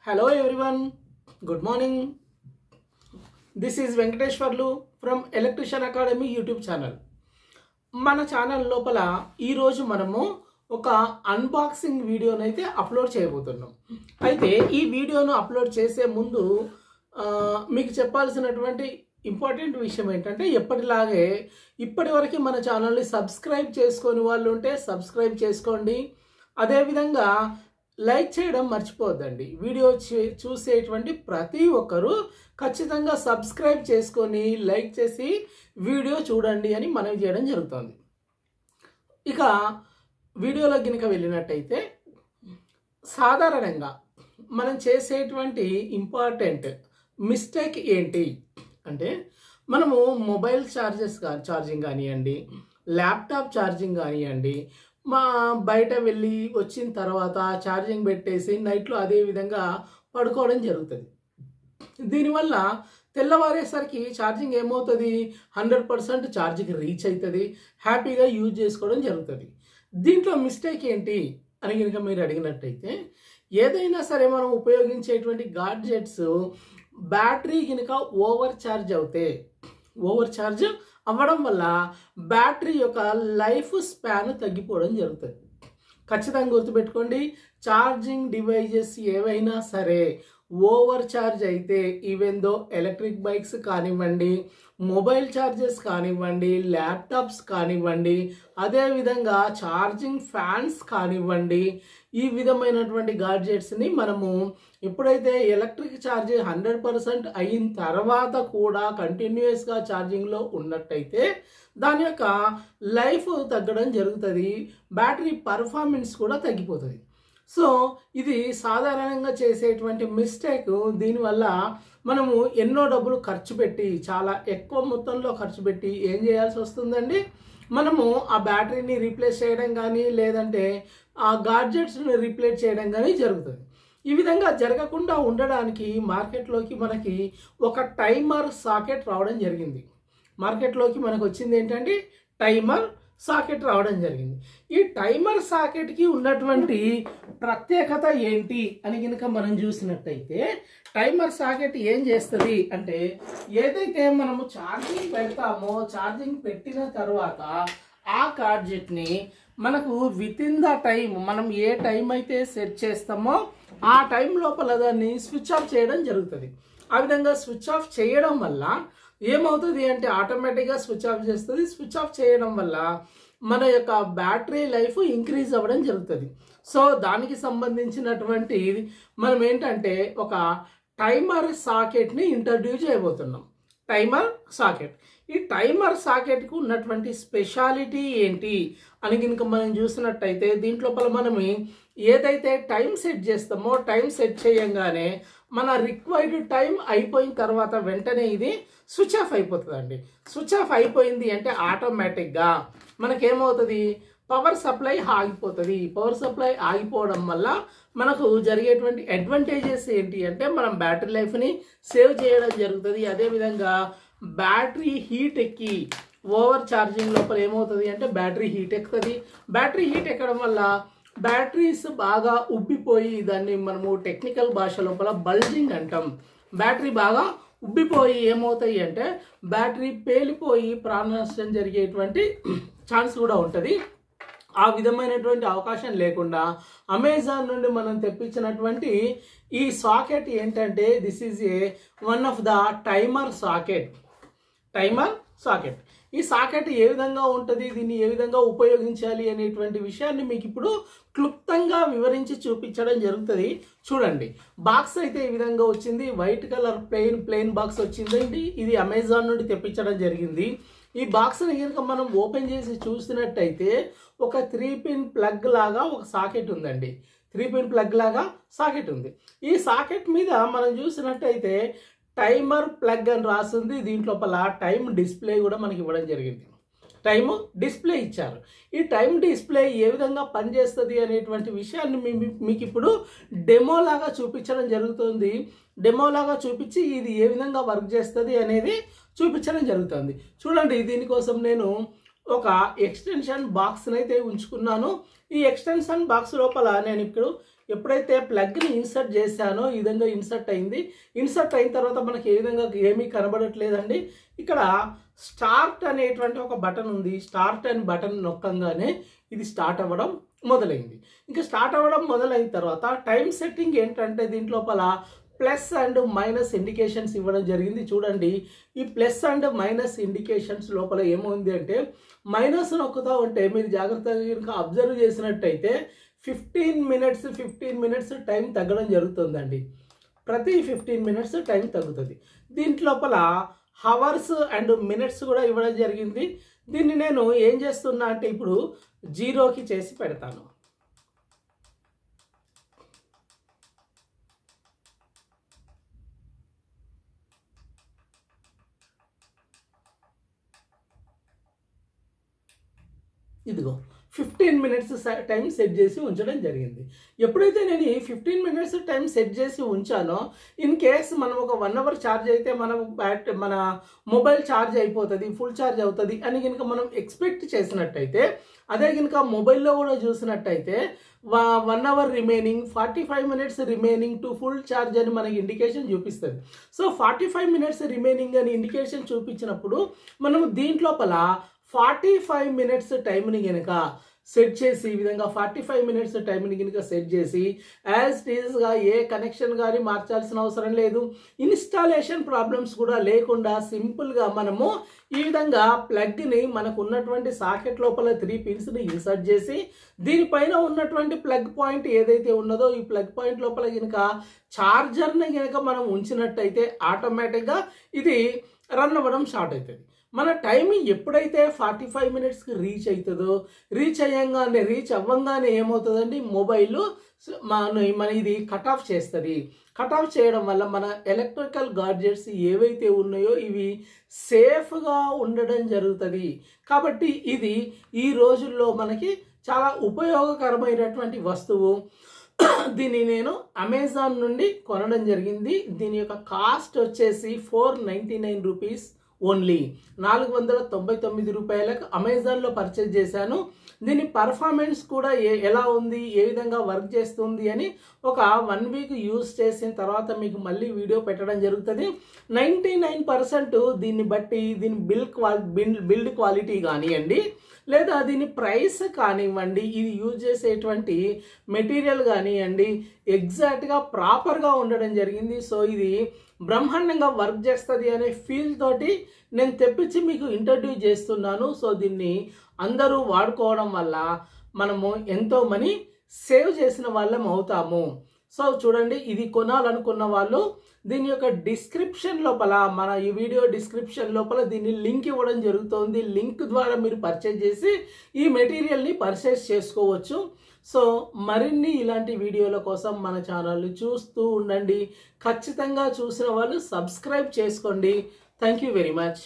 Hello everyone, good morning. This is Venkateshwarlu from Electrician Academy YouTube channel. మన channel లోపల ఈ రోజు మనము ఒక అన్బాక్సింగ్ వీడియోనైతే అప్లోడ్ చేయబోతున్నాం. అయితే ఈ వీడియోను అప్లోడ్ చేసే ముందు మీకు చెప్పాల్సినటువంటి ఇంపార్టెంట్ విషయం ఏంటంటే ఎప్పటిలాగే ఇప్పటివరకు మన ఛానల్ని సబ్స్క్రైబ్ చేసుకొని వాళ్ళు ఉంటే సబ్స్క్రైబ్ చేసుకోండి. అదేవిధంగా లైక్ చేయడం మర్చిపోవద్దండి. వీడియో చూసేటువంటి ప్రతి ఒక్కరూ ఖచ్చితంగా సబ్స్క్రైబ్ చేసుకొని లైక్ చేసి వీడియో చూడండి అని మనవి చేయడం జరుగుతుంది. ఇక వీడియోలో గినక వెళ్ళినట్టయితే సాధారణంగా మనం చేసేటువంటి ఇంపార్టెంట్ మిస్టేక్ ఏంటి అంటే మనము మొబైల్ ఛార్జింగ్ కానివ్వండి, ల్యాప్టాప్ ఛార్జింగ్ కానివ్వండి, బయట వెళ్ళి వచ్చిన తర్వాత ఛార్జింగ్ పెట్టేసి నైట్లో అదే విధంగా పడుకోవడం జరుగుతుంది. దీనివల్ల తెల్లవారేసరికి ఛార్జింగ్ ఏమవుతుంది, 100% ఛార్జింగ్ రీచ్ అవుతుంది, హ్యాపీగా యూజ్ చేసుకోవడం జరుగుతుంది. దీంట్లో మిస్టేక్ ఏంటి అని కనుక మీరు అడిగినట్టయితే ఏదైనా సరే మనం ఉపయోగించేటువంటి గాడ్జెట్స్ బ్యాటరీ కనుక ఓవర్ ఛార్జ్ అవ్వడం వల్ల బ్యాటరీ యొక్క లైఫ్ స్పాన్ తగ్గిపోవడం జరుగుతుంది. ఖచ్చితంగా గుర్తుపెట్టుకోండి, ఛార్జింగ్ డివైజెస్ ఏవైనా సరే ఓవర్ ఛార్జ్ అయితే ఈవెన్ దో ఎలక్ట్రిక్ బైక్స్ కానివ్వండి, మొబైల్ ఛార్జెస్ కానివ్వండి, ల్యాప్టాప్స్ కానివ్వండి, అదేవిధంగా ఛార్జింగ్ ఫ్యాన్స్ కానివ్వండి, ఈ విధమైనటువంటి గాడ్జెట్స్ని మనము ఎప్పుడైతే ఎలక్ట్రిక్ ఛార్జ్ 100% అయిన తర్వాత కూడా కంటిన్యూస్గా ఛార్జింగ్లో ఉన్నట్టయితే దాని యొక్క లైఫ్ తగ్గడం జరుగుతుంది, బ్యాటరీ పర్ఫార్మెన్స్ కూడా తగ్గిపోతుంది. సో ఇది సాధారణంగా చేసేటువంటి మిస్టేక్. దీనివల్ల మనము ఎన్నో డబ్బులు ఖర్చు పెట్టి, చాలా ఎక్కువ మొత్తంలో ఖర్చు పెట్టి ఏం చేయాల్సి వస్తుందండి, మనము ఆ బ్యాటరీని రీప్లేస్ చేయడం కానీ లేదంటే ఆ గాడ్జెట్స్ని రీప్లేస్ చేయడం కానీ జరుగుతుంది. ఈ విధంగా జరగకుండా ఉండడానికి మార్కెట్లోకి మనకి ఒక టైమర్ సాకెట్ రావడం జరిగింది. మార్కెట్లోకి మనకు వచ్చింది ఏంటంటే టైమర్ సాకెట్ రావడం జరిగింది. ఈ టైమర్ సాకెట్కి ఉన్నటువంటి ప్రత్యేకత ఏంటి అని కనుక మనం చూసినట్టయితే టైమర్ సాకెట్ ఏం చేస్తుంది అంటే ఏదైతే మనము ఛార్జింగ్ పెడతామో ఛార్జింగ్ పెట్టిన తర్వాత ఆ గాడ్జెట్ని మనకు విత్ ఇన్ ద టైం మనం ఏ టైం అయితే సెట్ చేస్తామో ఆ టైం లోపల దాన్ని స్విచ్ ఆఫ్ చేయడం జరుగుతుంది. ఆ విధంగా స్విచ్ ఆఫ్ చేయడం వల్ల ఏమవుతుంది అంటే ఆటోమేటిక్గా స్విచ్ ఆఫ్ చేస్తుంది. స్విచ్ ఆఫ్ చేయడం వల్ల మన యొక్క బ్యాటరీ లైఫ్ ఇంక్రీజ్ అవ్వడం జరుగుతుంది. సో దానికి సంబంధించినటువంటి మనం ఏంటంటే ఒక టైమర్ సాకెట్ని ఇంట్రడ్యూస్ చేయబోతున్నాం. టైమర్ సాకెట్, ఈ టైమర్ సాకెట్కు ఉన్నటువంటి స్పెషాలిటీ ఏంటి అని కనుక మనం చూసినట్టయితే దీంట్లోపల మనం ఏదైతే టైం సెట్ చేస్తామో టైం సెట్ చేయంగానే మన రిక్వైర్డ్ టైం అయిపోయిన తర్వాత వెంటనే ఇది స్విచ్ ఆఫ్ అయిపోతుందండి. స్విచ్ ఆఫ్ అయిపోయింది అంటే ఆటోమేటిక్గా మనకేమవుతుంది, పవర్ సప్లై ఆగిపోతుంది. పవర్ సప్లై ఆగిపోవడం వల్ల మనకు జరిగేటువంటి అడ్వాంటేజెస్ ఏంటి అంటే మనం బ్యాటరీ లైఫ్ని సేవ్ చేయడం జరుగుతుంది. అదేవిధంగా బ్యాటరీ హీట్ ఎక్కి ఓవర్ ఛార్జింగ్ లోపల ఏమవుతుంది అంటే బ్యాటరీ హీట్ ఎక్కుతుంది. బ్యాటరీ హీట్ ఎక్కడం వల్ల బ్యాటరీస్ బాగా ఉబ్బిపోయి దాన్ని మనము టెక్నికల్ భాష లోపల బల్జింగ్ అంటాం. బ్యాటరీ బాగా ఉబ్బిపోయి ఏమవుతాయి అంటే బ్యాటరీ పేలిపోయి ప్రాణ నష్టం జరిగేటువంటి ఛాన్స్ కూడా ఉంటుంది. ఆ విధమైనటువంటి అవకాశం లేకుండా అమెజాన్ నుండి మనం తెప్పించినటువంటి ఈ సాకెట్ ఏంటంటే this is one of the timer socket. ఈ సాకెట్ ఏ విధంగా ఉంటుంది, దీన్ని ఏ విధంగా ఉపయోగించాలి అనేటువంటి విషయాన్ని మీకు ఇప్పుడు క్లుప్తంగా వివరించి చూపించడం జరుగుతుంది. చూడండి, బాక్స్ అయితే ఈ విధంగా వచ్చింది. వైట్ కలర్ ప్లెయిన్ బాక్స్ వచ్చిందండి. ఇది అమెజాన్ నుండి తెప్పించడం జరిగింది. ఈ బాక్స్ని కనుక మనం ఓపెన్ చేసి చూసినట్టయితే ఒక 3-పిన్ ప్లగ్ లాగా ఒక సాకెట్ ఉందండి. 3-పిన్ ప్లగ్ లాగా సాకెట్ ఉంది. ఈ సాకెట్ మీద మనం చూసినట్టయితే టైమర్ ప్లగ్ అని రాస్తుంది. దీంట్లోపల టైం డిస్ప్లే కూడా మనకి ఇవ్వడం జరిగింది. టైం డిస్ప్లే ఇచ్చారు. ఈ టైం డిస్ప్లే ఏ విధంగా పనిచేస్తుంది అనేటువంటి విషయాన్ని మీకు ఇప్పుడు డెమోలాగా చూపించడం జరుగుతుంది. డెమోలాగా చూపించి ఇది ఏ విధంగా వర్క్ చేస్తుంది అనేది చూపించడం జరుగుతుంది. చూడండి, దీనికోసం నేను ఒక ఎక్స్టెన్షన్ బాక్స్ని అయితే ఉంచుకున్నాను. ఈ ఎక్స్టెన్షన్ బాక్స్ లోపల నేను ఇప్పుడు ఎప్పుడైతే ప్లగ్ని ఇన్సర్ట్ చేశానో ఈ విధంగా ఇన్సర్ట్ అయింది. ఇన్సర్ట్ అయిన తర్వాత మనకి ఏ విధంగా ఏమీ కనబడట్లేదండి. ఇక్కడ స్టార్ట్ అనేటువంటి ఒక బటన్ ఉంది. స్టార్ట్ అని బటన్ నొక్కంగానే ఇది స్టార్ట్ అవ్వడం మొదలైంది. ఇంకా స్టార్ట్ అవ్వడం మొదలైన తర్వాత టైం సెట్టింగ్ ఏంటంటే దీంట్లోపల ప్లస్ అండ్ మైనస్ ఇండికేషన్స్ ఇవ్వడం జరిగింది. చూడండి, ఈ ప్లస్ అండ్ మైనస్ ఇండికేషన్స్ లోపల ఏముంది అంటే మైనస్ నొక్కుతూ ఉంటే మీరు జాగ్రత్తగా కనుక అబ్జర్వ్ చేసినట్టయితే 15 మినిట్స్ టైం తగ్గడం జరుగుతుందండి. ప్రతి 15 మినిట్స్ టైం తగ్గుతుంది. దీంట్లోపల హవర్స్ అండ్ మినిట్స్ కూడా ఇవ్వడం జరిగింది. దీన్ని నేను ఏం చేస్తున్నా అంటే ఇప్పుడు 0కి చేసి పెడతాను. ఇదిగో 15 మినిట్స్ టైం సెట్ చేసి ఉంచడం జరిగింది. ఎప్పుడైతే నేను ఈ 15 మినిట్స్ టైం సెట్ చేసి ఉంచానో ఇన్ కేస్ మనం ఒక 1 అవర్ ఛార్జ్ అయితే మన మొబైల్ ఛార్జ్ అయిపోతుంది, ఫుల్ ఛార్జ్ అవుతుంది అని కనుక మనం ఎక్స్పెక్ట్ చేసినట్టయితే, అదే కనుక మొబైల్లో కూడా చూసినట్టయితే 1 hour remaining, 45 minutes remaining to full charge అని మనకి ఇండికేషన్ చూపిస్తుంది. సో 45 మినిట్స్ రిమైనింగ్ అని ఇండికేషన్ చూపించినప్పుడు మనం దీంట్లోపల 45 మినిట్స్ టైంని కనుక సెట్ చేసి ఈ విధంగా 45 మినిట్స్ టైంని కనుక సెట్ చేసి యాజ్ ఇట్ ఈస్గా ఏ కనెక్షన్ కానీ మార్చాల్సిన అవసరం లేదు, ఇన్స్టాలేషన్ ప్రాబ్లమ్స్ కూడా లేకుండా సింపుల్గా మనము ఈ విధంగా ప్లగ్ని మనకు ఉన్నటువంటి సాకెట్ లోపల 3 పిన్స్ని ఇన్సర్ట్ చేసి దీనిపైన ఉన్నటువంటి ప్లగ్ పాయింట్ ఏదైతే ఉన్నదో ఈ ప్లగ్ పాయింట్ లోపల కనుక ఛార్జర్ని కనుక మనం ఉంచినట్టయితే ఆటోమేటిక్గా ఇది రన్ అవ్వడం స్టార్ట్ అవుతుంది. మన టైమింగ్ ఎప్పుడైతే 45 మినిట్స్కి రీచ్ అవుతుందో రీచ్ అవ్వంగానే ఏమవుతుందండి, మొబైల్ మన ఇది కట్ ఆఫ్ చేస్తుంది. కట్ ఆఫ్ చేయడం వల్ల మన ఎలక్ట్రికల్ గాడ్జెట్స్ ఏవైతే ఉన్నాయో ఇవి సేఫ్గా ఉండడం జరుగుతుంది. కాబట్టి ఇది ఈ రోజుల్లో మనకి చాలా ఉపయోగకరమైనటువంటి వస్తువు. దీన్ని నేను అమెజాన్ నుండి కొనడం జరిగింది. దీని యొక్క కాస్ట్ వచ్చేసి 499 రూపీస్ ఓన్లీ, 499 రూపాయలకు అమెజాన్లో పర్చేజ్ చేశాను. దీని పర్ఫార్మెన్స్ కూడా ఎలా ఉంది, ఏ విధంగా వర్క్ చేస్తుంది అని ఒక 1 వీక్ యూజ్ చేసిన తర్వాత మీకు మళ్ళీ వీడియో పెట్టడం జరుగుతుంది. 99% దీన్ని బట్టి దీని బిల్డ్ క్వాలిటీ కానివ్వండి, లేదా దీని ప్రైస్ కానివ్వండి, ఇది యూజ్ చేసేటువంటి మెటీరియల్ కానివ్వండి ఎగ్జాక్ట్గా ప్రాపర్గా ఉండడం జరిగింది. సో ఇది బ్రహ్మాండంగా వర్క్ చేస్తుంది అనే ఫీల్ తోటి నేను తెప్పించి మీకు ఇంట్రడ్యూస్ చేస్తున్నాను. సో దీన్ని అందరూ వాడుకోవడం వల్ల మనము ఎంతో మనీ సేవ్ చేసిన వాళ్ళం అవుతాము. సో చూడండి, ఇది కొనాలనుకున్న వాళ్ళు దీని యొక్క డిస్క్రిప్షన్ లోపల, మన ఈ వీడియో డిస్క్రిప్షన్ లోపల దీన్ని లింక్ ఇవ్వడం జరుగుతుంది. లింక్ ద్వారా మీరు పర్చేజ్ చేసి ఈ మెటీరియల్ని పర్చేస్ చేసుకోవచ్చు. సో మరిన్ని ఇలాంటి వీడియోల కోసం మన ఛానల్ని చూస్తూ ఉండండి. ఖచ్చితంగా చూసిన వాళ్ళు సబ్స్క్రైబ్ చేసుకోండి. Thank you very much.